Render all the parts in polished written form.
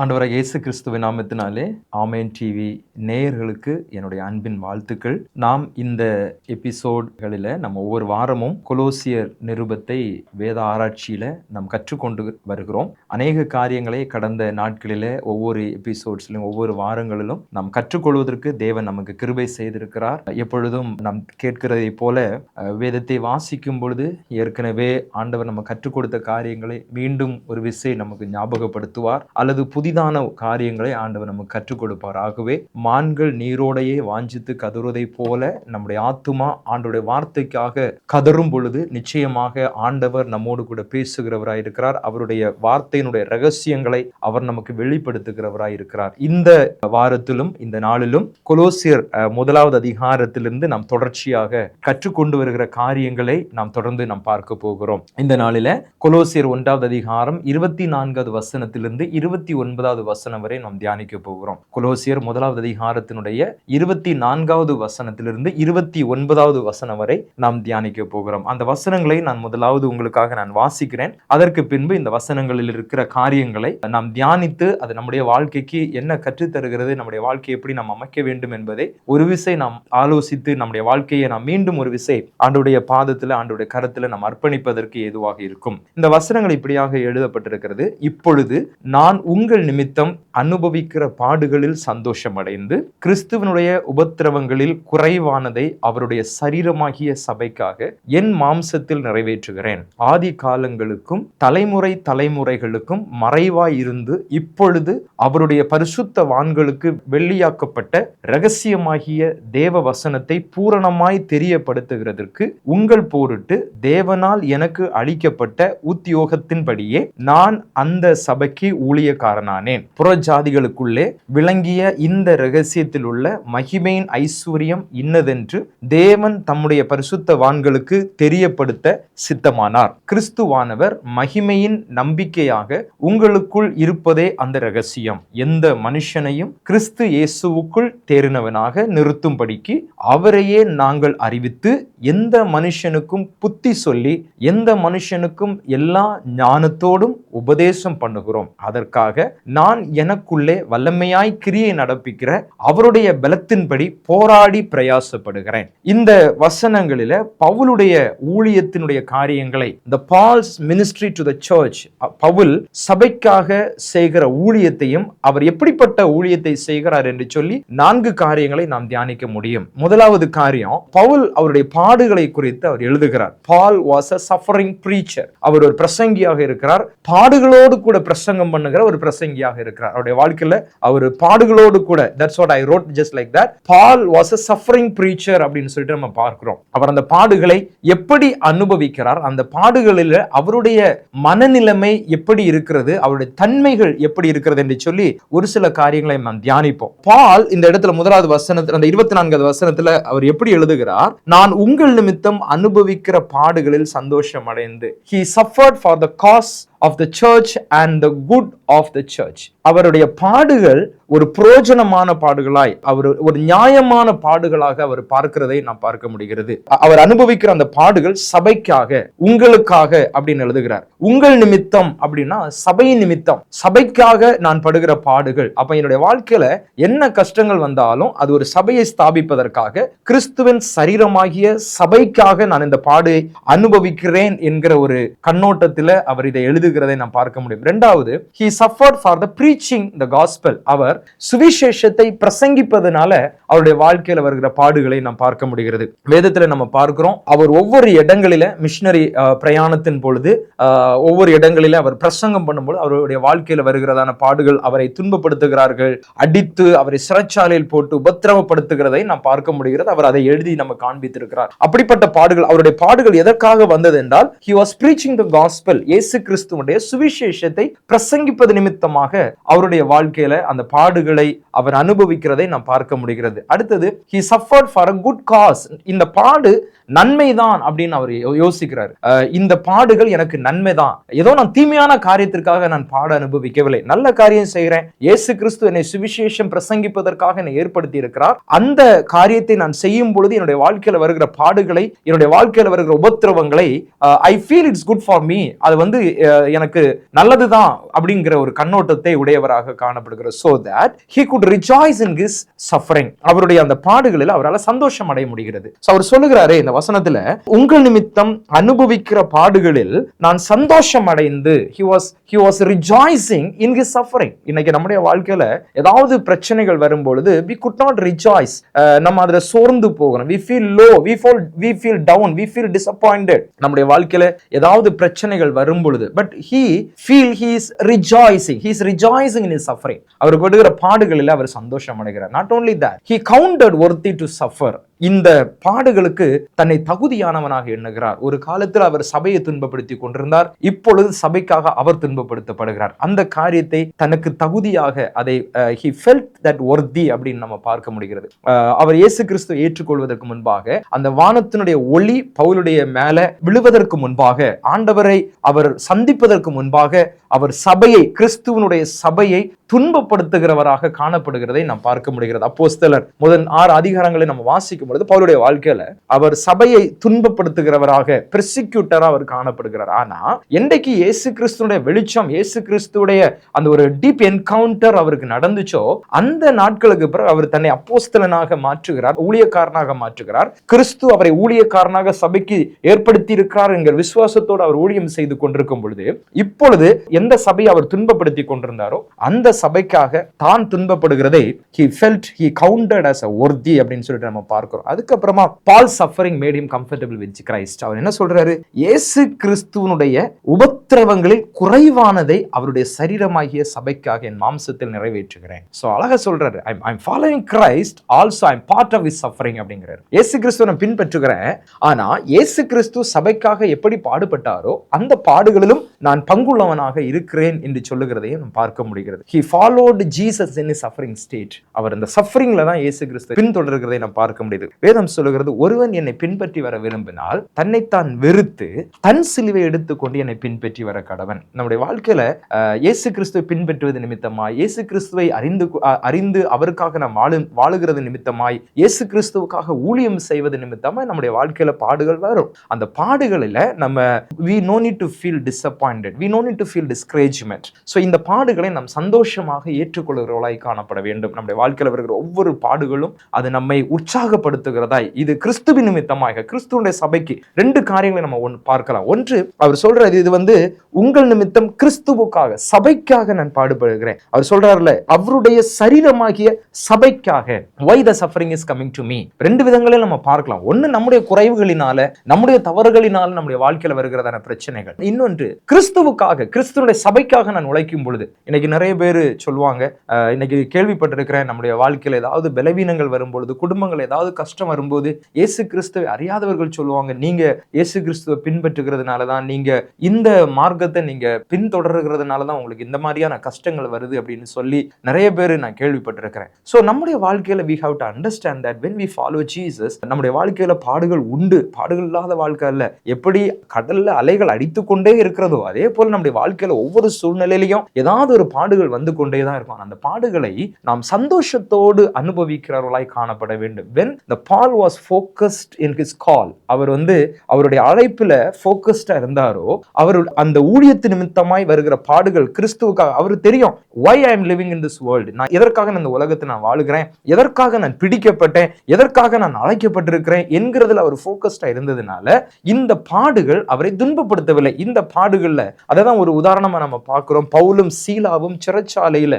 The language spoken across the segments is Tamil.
ஆண்டவராகிய இயேசு கிறிஸ்துவின் நாமத்தினாலே ஆமென் டிவி நேயர்களுக்கு என்னுடைய அன்பின் வாழ்த்துக்கள். நாம் இந்த எபிசோட்களில் நம்ம ஒவ்வொரு வாரமும் கொலோசியர் நிருபத்தை வேத ஆராய்ச்சியில நாம் கற்றுக்கொண்டு வருகிறோம். அநேக காரியங்களை கடந்த நாட்களில ஒவ்வொரு எபிசோட்ஸ்லையும் ஒவ்வொரு வாரங்களிலும் நாம் கற்றுக்கொள்வதற்கு தேவன் நமக்கு கிருபை செய்திருக்கிறார். எப்பொழுதும் நாம் கேட்கிறதை போல வேதத்தை வாசிக்கும் பொழுது ஏற்கனவே ஆண்டவர் நம்ம கற்றுக் கொடுத்த காரியங்களை மீண்டும் ஒரு விசை நமக்கு ஞாபகப்படுத்துவார், அல்லது புதிதான காரியங்களை ஆண்டவர் நமக்கு கற்றுக் கொடுப்பார். ஆகவே மான்கள் நீரோடையே வாஞ்சித்து கதறுவதை போல நம்முடைய ஆத்துமா ஆண்டவருடைய வார்த்தைக்காக கதறும் பொழுது நிச்சயமாக ஆண்டவர் நம்மோடு கூட பேசுகிறவராய் இருக்கிறார். அவருடைய வார்த்தையினுடைய ரகசியங்களை அவர் நமக்கு வெளிப்படுத்துகிறவராய் இருக்கிறார். இந்த வாரத்திலும் இந்த நாளிலும் கொலோசியர் 1வது அதிகாரத்திலிருந்து நாம் தொடர்ச்சியாக கற்றுக்கொண்டு வருகிற காரியங்களை நாம் தொடர்ந்து நாம் பார்க்க போகிறோம். இந்த நாளில கொலோசியர் 1வது அதிகாரம் 24வது வசனத்திலிருந்து 29வது வசனம் வரை நாம் தியானிக்க போகிறோம். கொலோசியர் 1வது அதிகாரத்தினுடைய 24வது வசனத்திலிருந்து 29வது வசனம் வரை நாம் தியானிக்க போகிறோம். அந்த வசனங்களை நான் முதலாவது உங்களுக்காக நான் வாசிக்கிறேன். அதற்கு பின்பு இந்த வசனங்களில் இருக்கிற காரியங்களை நாம் தியானித்து அது நம்முடைய வாழ்க்கைக்கு என்ன கற்றுத்தருகிறது, நம்முடைய வாழ்க்கையை எப்படி நாம் அமைக்க வேண்டும் என்பதை ஒரு விசை நாம் ஆலோசித்து நம்முடைய வாழ்க்கையை நாம் மீண்டும் ஒரு விசை ஆண்டவருடைய பாதத்தில் ஆண்டவருடைய கரத்தில் நாம் அர்ப்பணிப்பதற்கு ஏதுவாக இருக்கும். இந்த வசனங்கள் இப்படியாக எழுதப்பட்டிருக்கிறது. இப்பொழுது நான் உங்கள் நிமித்தம் அனுபவிக்கிற பாடுகளில் சந்தோஷம் அடைந்து கிறிஸ்துவனுடைய உபத்திரவங்களில் குறைவானதை அவருடைய சரீரமாகிய சபைக்காக என் மாம்சத்தில் நிறைவேற்றுகிறேன். ஆதி காலங்களுக்கும் தலைமுறை தலைமுறைகளுக்கும் மறைவாய் இருந்து இப்பொழுது அவருடைய பரிசுத்தவான்களுக்கு வெள்ளியாக்கப்பட்ட இரகசியமாகிய தேவ வசனத்தை பூரணமாய் தெரியப்படுத்துகிறதற்கு உங்கள் பொருட்டு தேவனால் எனக்கு அளிக்கப்பட்ட உத்தியோகத்தின்படியே நான் அந்த சபைக்கு ஊழியக்காரனானேன். புறஜாதிகளுக்குள்ளே விளங்கிய இந்த இரகசியத்தில் உள்ள மகிமையின் ஐஸ்வர்யம் இன்னதென்று தேவன் தம்முடைய பரிசுத்தவான்களுக்கு தெரியப்படுத்த சித்தமானார். கிறிஸ்துவானவர் மகிமையின் நம்பிக்கையாக உங்களுக்குள் இருப்பதே அந்த இரகசியம். எந்த மனுஷனையும் கிறிஸ்து இயேசுவுக்குள் தேறினவனாக நிறுத்தும்படிக்கு அவரையே நாங்கள் அறிவித்து எந்த மனுஷனுக்கும் புத்தி சொல்லி எந்த மனுஷனுக்கும் எல்லா ஞானத்தோடும் உபதேசம் பண்ணுகிறோம். அதற்காக நான் எனக்குள்ளே வல்லமையாய் கிரியை நடப்பிக்கிற அவருடைய பலத்தின்படி போராடி பிரயாசப்படுகிறேன். இந்த வசனங்களில பவுலுடைய ஊழியத்தினுடைய காரியங்களை, the Paul's ministry to the church, Pavul சபைக்காக செய்கிற ஊழியத்தையும் அவர் எப்படிப்பட்ட ஊழியத்தை செய்கிறார் என்று சொல்லி 4 காரியங்களை நாம் தியானிக்க முடியும். முதலாவது காரியம், பவுல் அவருடைய பாடுகளை குறித்து அவர் எழுதுகிறார். Paul was a suffering preacher. அவர் ஒரு பிரசங்கியாக இருக்கிறார். பாடுகளோடு கூட பிரசங்கம் பண்ணுகிற ஒரு பிரசங்கியாக இருக்கிறார். அவருடைய வாழ்க்கையில அவர் பாடுகளோடு கூட, that's what I wrote just like that, Paul was a suffering preacher அப்படின்னு சொல்லிட்டு நம்ம பார்க்கிறோம். அவர் அந்த பாடுகளை எப்படி அனுபவிக்கிறார், அந்த பாடுகளில் அவருடைய மனநிலைமை எப்படி இருக்கிறது, அவருடைய தன்மைகள் எப்படி இருக்கிறது என்று சொல்லி ஒரு சில காரியங்களை நாம் தியானிப்போம். பால் இந்த இடத்துல 1வது வசனத்துல, அந்த 24வது வசனத்துல அவர் எப்படி எழுதுகிறார், நான் உங்கள் நிமித்தம் அனுபவிக்கிற பாடுகளில் சந்தோஷம் அடைந்து, he suffered for the cause of the church and the good of the church. அவருடைய பாடுகள் ஒரு பிரயோஜனமான பாடுகளாய், அவர் ஒரு நியாயமான பாடுகளாக அவர் பார்க்கிறதை நாம் பார்க்க முடிகிறது. அவர் அனுபவிக்கிற அந்த பாடுகள் சபைக்காக, உங்களுக்காக அப்படின்னு எழுதுகிறார். உங்கள் நிமித்தம் அப்படின்னா சபையின் நிமித்தம், சபைக்காக நான் படுகிற பாடுகள். அப்ப என்னுடைய வாழ்க்கையில என்ன கஷ்டங்கள் வந்தாலும் அது ஒரு சபையை ஸ்தாபிப்பதற்காக, கிறிஸ்துவின் சரீரமாகிய சபைக்காக நான் இந்த பாடு அனுபவிக்கிறேன் என்கிற ஒரு கண்ணோட்டத்தில் அவர் இதை எழுதுகிறதை நாம் பார்க்க முடியும். இரண்டாவது, he suffered for the preaching the gospel. அவர் சுவிசேஷத்தை பிரசங்கிப்பதனால அவருடைய வாழ்க்கையில வருகிற பாடுகளை நாம் பார்க்க முடிகிறது. வேதத்துல நம்ம பார்க்கிறோம், அவர் ஒவ்வொரு இடங்களில மிஷனரி பிரயாணத்தின் பொழுது ஒவ்வொரு இடங்களில அவர் பிரசங்கம் பண்ணும்போது அவருடைய வாழ்க்கையில வருகிறதான பாடுகள், அவரை துன்பப்படுத்துகிறார்கள், அடித்து அவரை சிறைச்சாலையில் போட்டு உபத்திரவப்படுத்துகிறதை நாம் பார்க்க முடிகிறது. அவர் அதை எழுதி நம்ம காண்பித்திருக்கிறார். அப்படிப்பட்ட பாடுகள், அவருடைய பாடுகள் எதற்காக வந்தது என்றால், he was preaching the gospel, இயேசு கிறிஸ்துவுடைய சுவிசேஷத்தை பிரசங்கிப்பது நிமித்தமாக அவருடைய வாழ்க்கையில அந்த பாடுகளை அவர் அனுபவிக்கிறதை நாம் பார்க்க முடிகிறது. அடுத்தது, he suffered for a good cause. இந்த பாடு நன்மைதான் அப்படின்னு அவர் யோசிக்கிறார். இந்த பாடுகள் எனக்கு நன்மைதான், ஏதோ நான் தீமையான காரியத்திற்காக நான் பாட அனுபவிக்கவில்லை, நல்ல காரியம் செய்கிறேன். இயேசு கிறிஸ்து என்னை சுவிசேஷம் பிரசங்கிப்பதற்காக என்னை ஏற்படுத்தி இருக்கிறார். அந்த காரியத்தை நான் செய்யும் பொழுது என்னுடைய வாழ்க்கையில வருகிற பாடுகளை, என்னுடைய வாழ்க்கையில வருகிற உபத்திரவங்களை I feel it's good for me, அது வந்து எனக்கு நல்லதுதான் அப்படிங்கிற ஒரு கண்ணோட்டம் கண்ணோட்டத்தை உடையவராக காணப்படுகிறார். so that he could rejoice in his suffering. அவருடைய அந்த பாடுகளில் அவரால் சந்தோஷம் அடைய முடிகிறது. அவர் சொல்லுகிறாரே இந்த வசனத்துல, உங்கள் நிமித்தம் அனுபவிக்கிற பாடுகளில் நான் சந்தோஷம் அடைந்து he was rejoicing in his suffering. இன்னைக்கு நம்முடைய வாழ்க்கையில ஏதாவது பிரச்சனைகள் வரும்பொழுது we could not rejoice. நம்ம அதுல சோர்ந்து போகிறோம். we feel low, we feel down, we feel disappointed. நம்முடைய வாழ்க்கையில ஏதாவது பிரச்சனைகள் வரும்பொழுது but he is rejoicing in his suffering. அவருக்கு வருகிற பாடுகளில் அவர் சந்தோஷம் அடைகிறார். not only that, he counted worthy to suffer. இந்த பாடுகளுக்கு தன்னை தகுதியானவனாக எண்ணுகிறார். ஒரு காலத்தில் அவர் சபையை துன்பப்படுத்தி கொண்டிருந்தார், இப்பொழுது சபைக்காக அவர் துன்பப்படுத்தப்படுகிறார். அந்த காரியத்தை தனக்கு தகுதியாக அதை he felt that worthy அப்படின்னு நம்ம பார்க்க முடிகிறது. அவர் இயேசு கிறிஸ்துவை ஏற்றுக்கொள்வதற்கு முன்பாக அந்த வானத்தினுடைய ஒளி பவுலுடைய மேல விழுவதற்கு முன்பாக, ஆண்டவரை அவர் சந்திப்பதற்கு முன்பாக அவர் சபையை, கிறிஸ்துவனுடைய சபையை துன்பப்படுத்துகிறவராக காணப்படுகிறதை நாம் பார்க்க முடிகிறது. அப்போஸ்தலர் முதல் 6 அதிகாரங்களை நம்ம வாசிக்கும் பொழுது பவுலுடைய வாழ்க்கையில அவர் சபையை துன்பப்படுத்துகிறவராக, பெர்சிக்யூட்டரா அவர் காணப்படுகிறார். ஆனா என்றைக்கு இயேசு கிறிஸ்துடைய வெளிச்சம், இயேசு கிறிஸ்துடைய அந்த ஒரு டீப் என்கவுண்டர் அவருக்கு நடந்துச்சோ, அந்த நாட்களுக்கு பிறகு அவர் தன்னை அப்போஸ்தலனாக மாற்றுகிறார், ஊழியக்காரனாக மாற்றுகிறார். கிறிஸ்து அவரை ஊழியக்காரனாக சபைக்கு ஏற்படுத்தி இருக்கிறார் என்கிற விசுவாசத்தோடு அவர் ஊழியம் செய்து கொண்டிருக்கும் பொழுது, இப்பொழுது எந்த சபையை அவர் துன்பப்படுத்தி கொண்டிருந்தாரோ அந்த சபைக்காக தான் துன்பப்படுகிறதை he counted as a worthy அப்படின்னு சொல்லிட்டு நம்ம பார்க்கிறோம். அதுக்கப்புறமா Paul suffering made him comfortable with Christ. அவர் என்ன சொல்றாரு? இயேசு கிறிஸ்துவனுடைய உபத்திரவங்களில் குறைவானதை அவருடைய சரீரமாகிய சபைக்காக என் மாம்சத்தில் நிறைவேற்றுகிறேன். சோ அழகா சொல்றாரு, I'm following Christ, also I'm part of his suffering அப்படிங்கிறாரு. இயேசு கிறிஸ்துவை பின்பற்றுகிறேன், ஆனா இயேசு கிறிஸ்து சபைக்காக எப்படி பாடுபட்டாரோ அந்த பாடுகளிலும் நான் பங்குள்ளவனாக இருக்கிறேன் என்று சொல்லுகிறதையும் நாம் பார்க்க முடிகிறது. He followed Jesus in his suffering state. அவர் அந்த சஃபரிங்ல தான் இயேசு கிறிஸ்து பின்தொடர்கிறதை நாம் பார்க்க முடியுது. வேதம் சொல்லுகிறது, ஒருவன் என்னை பின்பற்றி வர விரும்பினால் தன்னைத்தான் வெறுத்து தன் சிலுவை எடுத்துக்கொண்டு என்னை பின்பற்றி வர கடவன். நம்முடைய வாழ்க்கையில இயேசு கிறிஸ்துவை பின்பற்றுவது நிமித்தமாய், இயேசு கிறிஸ்துவை அறிந்து அவருக்காக நாம் வாழுகிறது நிமித்தமாய், இயேசு கிறிஸ்துவுக்காக ஊழியம் செய்வது நிமித்தமாய் நம்முடைய வாழ்க்கையில பாடுகள் வரும். அந்த பாடுகளில நம்ம we no need to feel disappointed, we no need to feel discouragement. so இந்த பாடுகளை நாம் சந்தோஷமாக ஏற்றுக்கொள்கிறவர்களாய் காணப்பட வேண்டும். நம்முடைய வாழ்க்கையில் வருகிற ஒவ்வொரு பாடுகளும் அது நம்மை உற்சாகப்படுத்துகிறதாய், இது கிறிஸ்துவின் நிமித்தமாக, கிறிஸ்துவனுடைய சபைக்கு 2 காரியங்களை நம்ம பார்க்கலாம். ஒன்று, அவர் சொல்றாரு, இது உங்கள் நிமித்தம் கிறிஸ்துவுக்காக, சபைக்காக நான் பாடுபடுகிறேன். அவர் சொல்றாருல, அவருடைய சரீரமாகிய சபைக்காக. why the suffering is coming to me? 2 விதங்களில் நம்ம பார்க்கலாம். ஒன்னு, நம்முடைய குறைவுகளினால, நம்முடைய தவறுகளினால நம்முடைய வாழ்க்கையில வருகிறதான பிரச்சனைகள். இன்னொன்று, கிறிஸ்துவுக்காக, கிறிஸ்துவனுடைய சபைக்காக நான் உழைக்கும் பொழுது. இன்னைக்கு நிறைய பேர் சொல்லுவாங்க, இன்னைக்கு கேள்விப்பட்டிருக்கிறேன், நம்முடைய வாழ்க்கையில ஏதாவது பலவீனங்கள் வரும்பொழுது, குடும்பங்கள் ஏதாவது கஷ்டம் வரும்போது, இயேசு கிறிஸ்துவை அறியாதவர்கள் சொல்லுவாங்க, நீங்க இயேசு கிறிஸ்துவை பின்பற்றுகிறதுனால தான், நீங்க இந்த மார்க்கத்தை நீங்க பின்தொடர்கிறதுனால தான் உங்களுக்கு இந்த மாதிரியான கஷ்டங்கள் வருது அப்படின்னு சொல்லி நிறைய பேர் நான் கேள்விப்பட்டிருக்கிறேன். சோ நம்முடைய வாழ்க்கையில we have to understand that when we follow Jesus, நம்முடைய வாழ்க்கையில பாடுகள் உண்டு. பாடுகள் இல்லாத வாழ்க்கை அல்ல. எப்படி கடல்ல அலைகள் அடித்து கொண்டே இருக்கிறதோ அதே போல நம்முடைய வாழ்க்கையில ஒவ்வொரு சூழ்நிலையிலையும் ஏதாவது ஒரு பாடுகள் வந்து கொண்டே தான் இருக்கும். அந்த பாடுகளை நாம் சந்தோஷத்தோடு அனுபவிக்கிறவர்களாய் காணப்பட வேண்டும். when the Paul was focused in his call, அவர் அவருடைய அழைப்புல ஃபோக்கஸ்டா இருந்தாரோ, அவர் அந்த ஊழியத்து நிமித்தமாய் வருகிற பாடுகள் கிறிஸ்துவுக்காக, அவருக்கு தெரியும், why I am living in this world, நான் எதற்காக இந்த உலகத்தை நான் வாழுகிறேன், எதற்காக நான் பிடிக்கப்பட்டேன், எதற்காக நான் அழைக்கப்பட்டிருக்கிறேன் என்கிறதுல அவர் ஃபோக்கஸ்டா இருந்ததுனால இந்த பாடுகள் அவரை துன்பப்படுத்தவில்லை. இந்த பாடுகள்ல அதான் ஒரு உதாரணமா நம்ம பார்க்கிறோம். பவுலும் சீலாவும் சிறைச்சாலையில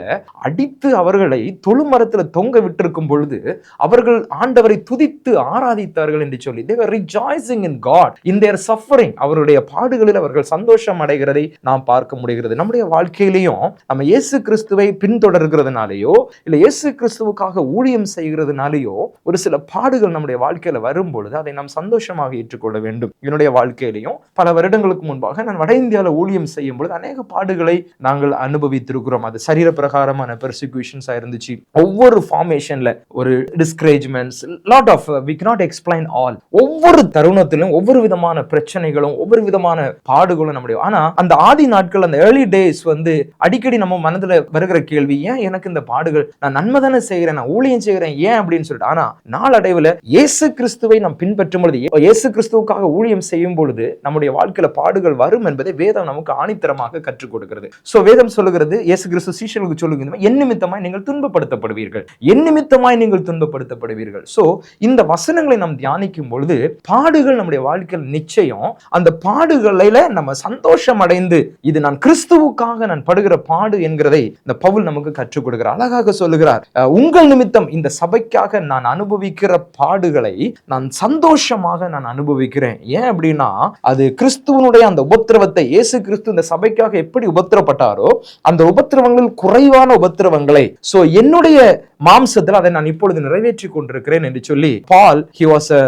அடித்து அவர்களை தொழுமரத்துல தொங்க விட்டிருக்கும் பொழுது அவர்கள் ஆண்டவரை துதித்து ஆராதித்தார்கள் என்று சொல்லி, they were rejoicing in God in their suffering. அவருடைய பாடுகளில் அவர்கள் சந்தோஷம் அடைகிறதை நாம் பார்க்க முடிகிறது. நம்முடைய வாழ்க்கையிலையும் நம்ம இயேசு கிறிஸ்துவை பின்தொடர்கிறதுனாலயோ இல்ல இயேசு கிறிஸ்துவுக்காக ஊழியம் செய்கிறதுனாலயோ ஒரு சில பாடுகள் நம்முடைய வாழ்க்கையில வரும் பொழுது அதை நாம் சந்தோஷமாக ஏற்றுக்கொள்ள வேண்டும். என்னுடைய வாழ்க்கையிலையும் பல வருடங்களுக்கு முன்பாக நான் வட இந்தியாவில் ஊழியம் செய்யும் பொழுது அநேக பாடுகளை நாங்கள் அனுபவித்திருக்கிறோம். அது சரீர பிரகாரமான பெர்சிக்யூஷன்ஸா இருந்துச்சு. ஒவ்வொரு ஃபார்மேஷன்ல ஒரு discouragements, lot of we cannot explain all. ஒவ்வொரு தருணத்திலும் ஒவ்வொரு விதமான பிரச்சனைகளும் ஒவ்வொரு விதமான பாடுகளும் நம்முடைய, ஆனா அந்த ஆதி நாட்கள், அந்த ஏர்லி டேஸ் வந்து அடிக்கடி நம்ம மனதுல வருகிற கேள்வி, ஏன் எனக்கு இந்த பாடுகள்? நான் நன்மை தானே செய்கிறேன், நான் ஊழியம் செய்கிறேன், ஏன் அப்படின்னு சொல்லிட்டு. ஆனா நாளடைவுல இயேசு கிறிஸ்துவை நாம் பின்பற்றும் பொழுது, இயேசு கிறிஸ்துவுக்காக ஊழியம் செய்யும் பொழுது நம்முடைய வாழ்க்கையில பாடுகள் வரும் என்பதை வேதம் நமக்கு ஆணித்தரமாக கற்றுக் கொடுக்கிறது. சோ வேதம் சொல்லுகிறது, இயேசு கிறிஸ்து சீஷர்களுக்கு சொல்லுகிறது, என் நிமித்தமாய் நீங்கள் துன்பப்படுத்தப்படுவீர்கள், என் நிமித்தமாய் நீங்கள் துன்பப்படுத்தப்படுவீர்கள். சோ இந்த வசனங்களை நாம் தியானிக்கும் பொழுது பாடுகள் நம்முடைய வாழ்க்கையில் நிச்சயம், அந்த பாடுகளில நம்ம சந்தோஷம் அடைந்து, இது நான் கிறிஸ்துவுக்காக நான் படுகிற பாடு என்கிறதை இந்த பவுல் நமக்கு கற்றுக் கொடுக்கிறார். அழகாக சொல்லுகிறார், உங்கள் நிமித்தம் இந்த சபைக்காக நான் அனுபவிக்கிற பாடுகளை நான் சந்தோஷமாக நான் அனுபவிக்கிறேன். ஏன் அப்படின்னா, அது கிறிஸ்துவனுடைய அந்த உபத்திரவத்தை, இயேசு கிறிஸ்து இந்த சபைக்காக எப்படி உபத்திரப்பட்டாரோ அந்த உபத்திரவங்கள் குறைவான உபத்திரவங்களை, சோ என்னுடைய மாம்சத்தில் அதை நான் இப்பொழுது நிறைவேற்றி கொண்டிருக்கிறேன் என்று சொல்லி பால், he was a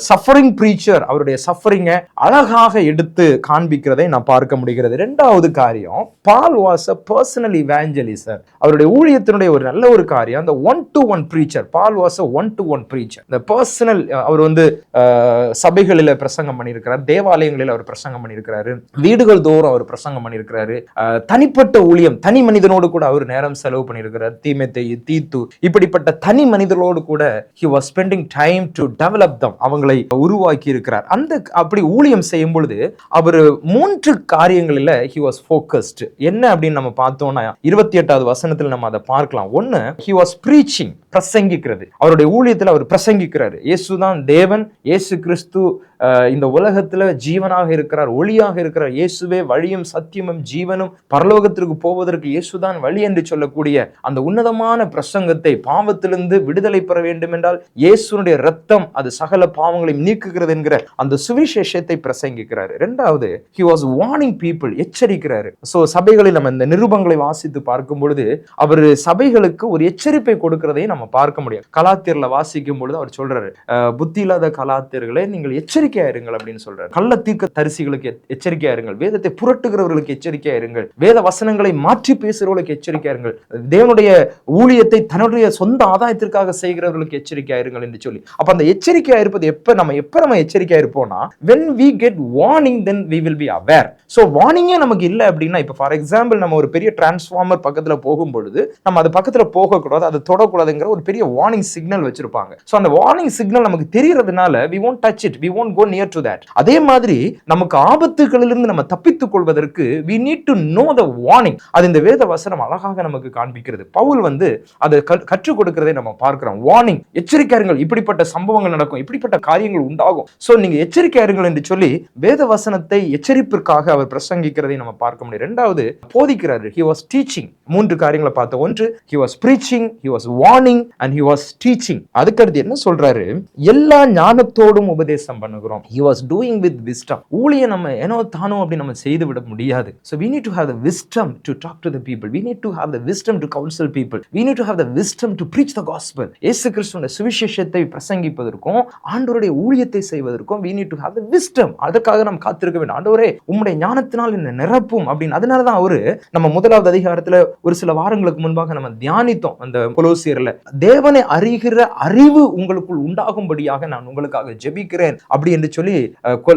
suffering preacher, அவருடைய சஃபரிங்கை அழகாக எடுத்து காண்பிக்கிறதை நான் பார்க்க முடிகிறது. இரண்டாவது காரியம், பால் was a personal evangelist. அவருடைய ஊழியத்தினுடைய ஒரு நல்ல ஒரு காரியம், அந்த one to one preacher. Paul was a one to one preacher. இந்த பர்சனல், அவர் வந்து சபைகளில் பிரசங்கம் பண்ணியிருக்கிறார், தேவாலயங்களில் அவர் பிரசங்கம் பண்ணியிருக்கிறாரு, வீடுகள் தோறும் அவர் பிரசங்கம் பண்ணியிருக்கிறாரு, தனிப்பட்ட ஊழியம், தனி மனிதனோடு கூட அவர் நேரம் செலவு பண்ணியிருக்கிறார், தீமேத்தேயு, தீத்து, இப்படிப்பட்ட தனி மனிதர்களோடு கூட he was spending time to develop them, அவங்களை உருவாக்கி இருக்கிறார். அந்த அப்படி ஊழியம் செய்யும் பொழுது அவர் 3 காரியங்களில் he was focused. என்ன அப்படின்னு நம்ம பார்த்தோம்னா 28வது வசனத்தில் நம்ம அதை பார்க்கலாம். ஒன்னு, he was preaching, பிரசங்கிக்கிறது. அவருடைய ஊழியத்தில் அவர் பிரசங்கிக்கிறார், இயேசுதான் தேவன், இயேசு கிறிஸ்து இந்த உலகத்துல ஜீவனாக இருக்கிறார், ஒளியாக இருக்கிறார், இயேசுவே வழியும் சத்தியமும் ஜீவனும், பரலோகத்திற்கு போவதற்கு இயேசுதான் வழி என்று சொல்லக்கூடிய அந்த உன்னதமான பிரசங்கத்தை, பாவத்திலிருந்து விடுதலை பெற வேண்டும் என்றால் இயேசுனுடைய ரத்தம் அது சகல பாவங்களை நீக்குகிறது என்கிற அந்த சுவிசேஷத்தை பிரசங்கிக்கிறார். இரண்டாவது, he was warning people, எச்சரிக்கிறாரு. சோ சபைகளில் நம்ம இந்த நிருபங்களை வாசித்து பார்க்கும் பொழுது அவர் சபைகளுக்கு ஒரு எச்சரிப்பை கொடுக்கிறதையும் நம்ம பார்க்க முடியும். கலாத்தியர்ல வாசிக்கும் பொழுது அவர் சொல்றாரு, புத்தி இல்லாத கலாத்தியர்களே நீங்கள் எச்சரிக்கையா இருங்கள் அப்படின்னு சொல்றாரு. கள்ள தீர்க்க தரிசிகளுக்கு எச்சரிக்கையா இருங்கள், வேதத்தை புரட்டுகிறவர்களுக்கு எச்சரிக்கையா இருங்கள், வேத வசனங்களை மாற்றி பேசுகிறவர்களுக்கு எச்சரிக்கையா இருங்கள், தேவனுடைய ஊழியத்தை தன்னுடைய சொந்த ஆதாயத்திற்காக செய்கிறவர்களுக்கு எச்சரிக்கையா இருங்கள் என்று சொல்லி. அப்ப அந்த எச்சரிக்கையா இருப்பது எப்ப நம்ம எச்சரிக்கையா இருப்போம்னா, when we get warning then we will be aware. So வார்னிங்கே நமக்கு இல்ல அப்படின்னா, இப்ப ஃபார் எக்ஸாம்பிள் நம்ம ஒரு பெரிய டிரான்ஸ்ஃபார்மர் பக்கத்துல போகும் பொழுது நம்ம அது பக்கத்துல போகக்கூடாது, அதை தொடக்கூடாதுங்கிற ஒரு பெரிய வார்னிங் சிக்னல் வச்சிருப்பாங்க. சோ அந்த வார்னிங் சிக்னல் நமக்கு தெரியறதுனால we won't touch it, we won't go near to that. அதே மாதிரி நமக்கு ஆபத்துகளிலிருந்து நம்ம தப்பித்துக் கொள்வதற்கு we need to know the warning. அது இந்த வேத வசனம் அழகாக நமக்கு காண்பிக்கிறது. பவுல் வந்து அதை கற்றுக் கொடுக்கிறதை நம்ம பார்க்கிறோம். வார்னிங், எச்சரிக்கையாருங்கள், இப்படிப்பட்ட சம்பவங்கள் நடக்கும், இப்படிப்பட்ட காரியங்கள் உண்டாகும், சோ நீங்க எச்சரிக்கையாருங்கள் என்று சொல்லி வேத வசனத்தை எச்சரிப்பிற்காக அவர் பிரசங்கிக்கிறதை நம்ம பார்க்க முடியும். இரண்டாவது, போதிக்கிறார். he was teaching. 3 காரியங்களை பார்த்தோம். ஒன்று, he was preaching, he was warning and he was teaching. அதுக்கடுத்து என்ன சொல்றாரு, எல்லா ஞானத்தோடும் உபதேசம் பண்ணுகிறோம். he was doing with wisdom. ஊழியம் நம்ம ஏனோ தானோ அப்படி நம்ம செய்து விட முடியாது. so we need to have the wisdom to talk to the people, we need to have the wisdom to counsel people, we need to have the wisdom to preach the gospel. இயேசு கிறிஸ்துவின் சுவிசேஷத்தை பிரசங்கிப்பதற்கும் ஆண்டவருடைய ஊழியத்தை செய்வதற்கும் we need to have the wisdom. அதற்காக நாம் காத்திருக்க வேண்டும். ஆண்டவரே உம்முடைய ஞானத்தினால் என்ன நிரப்பும் அப்படின்னு. அதனாலதான் அவரு நம்ம 1வது அதிகாரத்துல ஒரு சில வாரங்களுக்கு முன்பாக நம்ம தியானித்தோம் அந்த கொலோசியர்ல, தேவனை அறிகிற அறிவு உங்களுக்குள் உண்டாகும்படியாக நான் உங்களுக்காக ஜெபிக்கிறேன் அப்படி என்று சொல்லி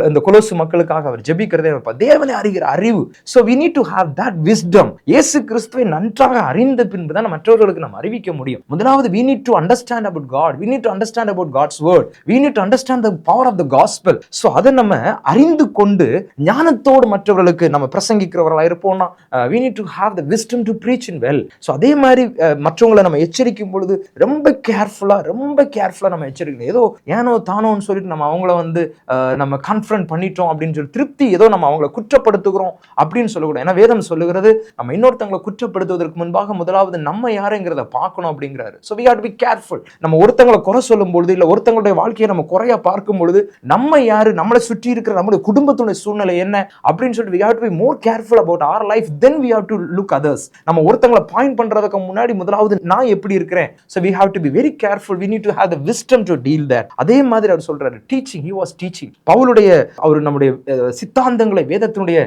இந்த கொலோசு மக்களுக்காக அவர் ஜெபிக்கிறதே, தேவனை அறிகிற அறிவு. so we need to have that wisdom. இயேசு கிறிஸ்துவை நன்றாக அறிந்த பின்புதான் மற்றவர்களுக்கு நாம் அறிவிக்க முடியும். முதலாவது we need to understand about God, we need to understand about God's word, we need to understand the power of the gospel. so அதை நம்ம அறிந்து கொண்டு ஞானத்தோடு மற்றவர்களுக்கு நம்ம பிரசங்கிக்கிறவர்களா இருப்போம்னா we need to have the wisdom to preach in well. so அதே மாதிரி மற்றவங்களை நம்ம எச்சரிக்கும் பொழுது ரொம்ப கேர்ஃபுல்லா நம்ம எச்சரிக்கணும். ஏதோ ஏனோ தானோன்னு சொல்லிட்டு நம்ம அவங்கள வந்து நம்ம கன்ஃபரண்ட் பண்ணிட்டோம் அப்படின்னு சொல்லி திருப்தி ஏதோ நம்ம அவங்களை குற்றப்படுத்துகிறோம் அப்படின்னு சொல்லக்கூடாது. ஏன்னா வேதம் சொல்லுகிறது, நம்ம இன்னொருத்தவங்களை குற்றப்படுத்துவதற்கு முன்பாக முதலாவது நம்ம யாருங்கிறத பார்க்கணும் அப்படிங்கிறாரு. so we have to be careful. நம்ம ஒருத்தங்களை குறை சொல்லும் பொழுது இல்ல ஒருத்தங்களுடைய வாழ்க்கையை நம்ம குறையா பார்க்கும் பொழுது நம்ம யாரு, நம்மளை சுற்றி இருக்கிற நம்மளுடைய குடும்பத்துடைய சூழ்நிலை என்ன அப்படின்னு சொல்லிட்டு we have to be more careful about our life, then we have to look others. நம்ம ஒருத்தங்களை பாயிண்ட் பண்றதுக்கு முன்னாடி முதலாவது நான் எப்படி இருக்கிறேன். so we have to be very careful, we need to have the wisdom to deal that. அதே மாதிரி அவர் சொல்றாரு, teaching, he was டீச்சிங். பவுலுடைய அவர் நம்முடைய சித்தாந்தங்களை, வேதத்தினுடைய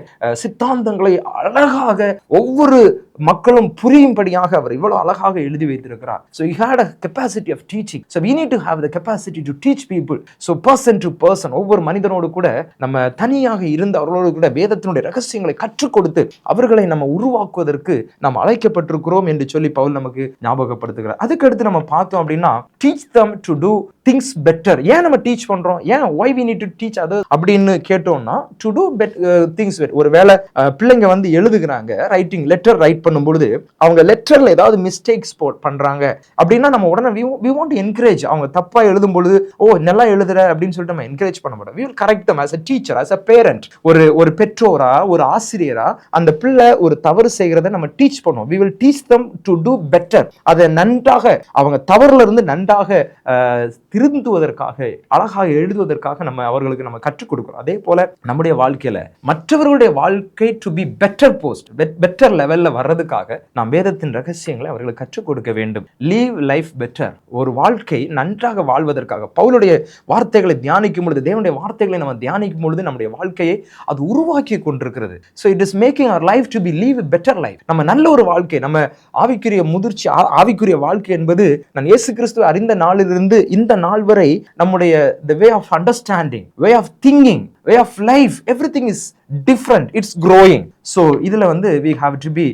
சித்தாந்தங்களை அழகாக ஒவ்வொரு மக்களும் புரியும்படியாக அவர் இவ்வளவு அழகாக எழுதி வைத்திருக்கிறார். So he had a capacity of teaching. So we need to have the capacity to teach people. So person to person, ஒவ்வொரு மனிதனோடு கூட நம்ம தனியாக இருந்து அவர்களோடு கூட வேதத்தினுடைய ரகசியங்களை கற்றுக் கொடுத்து அவர்களை நம்ம உருவாக்குவதற்கு நாம் அழைக்கப்பட்டிருக்கிறோம் என்று சொல்லி பவுல் நமக்கு ஞாபகப்படுத்துகிறார். அதுக்கடுத்து நம்ம பார்த்தோம் அப்படின்னா teach them to do things better. ஏன் நம்ம டீச் பண்றோம்? ஏன் why we need to teach others அப்படின்னு கேட்டோம்னா to do things better. ஒருவேளை பிள்ளைங்க வந்து எழுதுகிறாங்க, ரைட்டிங் லெட்டர் ரைட் பண்ணும்பொழுது அவங்க லெட்டர்ல ஏதாவது மிஸ்டேக்ஸ் பண்றாங்க அப்படின்னா நம்ம உடனே we want to encourage. அவங்க தப்பா எழுதும் பொழுது நல்லா எழுதுற அப்படின்னு சொல்லிட்டு நம்ம என்கரேஜ் பண்ண மாட்டோம். we will correct them as a teacher, as a parent. ஒரு பெற்றோரா, ஒரு ஆசிரியரா அந்த பிள்ளை ஒரு தவறு செய்கிறத நம்ம டீச் பண்ணுவோம். we will teach them to do better. அதை நன்றாக அவங்க தவறுல இருந்து நன்றாக திருந்துவதற்காக, அழகாக எழுதுவதற்காக நம்ம அவர்களுக்கு நம்ம கற்றுக் கொடுக்கிறோம். அதே போல நம்முடைய வாழ்க்கையில மற்றவர்களுடைய வாழ்க்கை to be better post, better லெவல்ல வர்றதுக்காக நாம் வேதத்தின் ரகசியங்களை அவர்களுக்கு கற்றுக் கொடுக்க வேண்டும். Leave life better. ஒரு வாழ்க்கை நன்றாக வாழ்வதற்காக பவுலுடைய வார்த்தைகளை தியானிக்கும் பொழுது, தேவனுடைய வார்த்தைகளை நம்ம தியானிக்கும் பொழுது நம்முடைய வாழ்க்கையை அது உருவாக்கி கொண்டிருக்கிறது. So it is making our life to be leave better life. நம்ம நல்ல ஒரு வாழ்க்கை, நம்ம ஆவிக்குரிய முதிர்ச்சி, ஆவிக்குரிய வாழ்க்கை என்பது நான் இயேசு கிறிஸ்துவை அறிந்த நாளிலிருந்து இந்த நாள் வரை நம்முடைய the way of understanding, way of thinking, way of life, everything is different, it's growing. So இதுல வந்து we have to be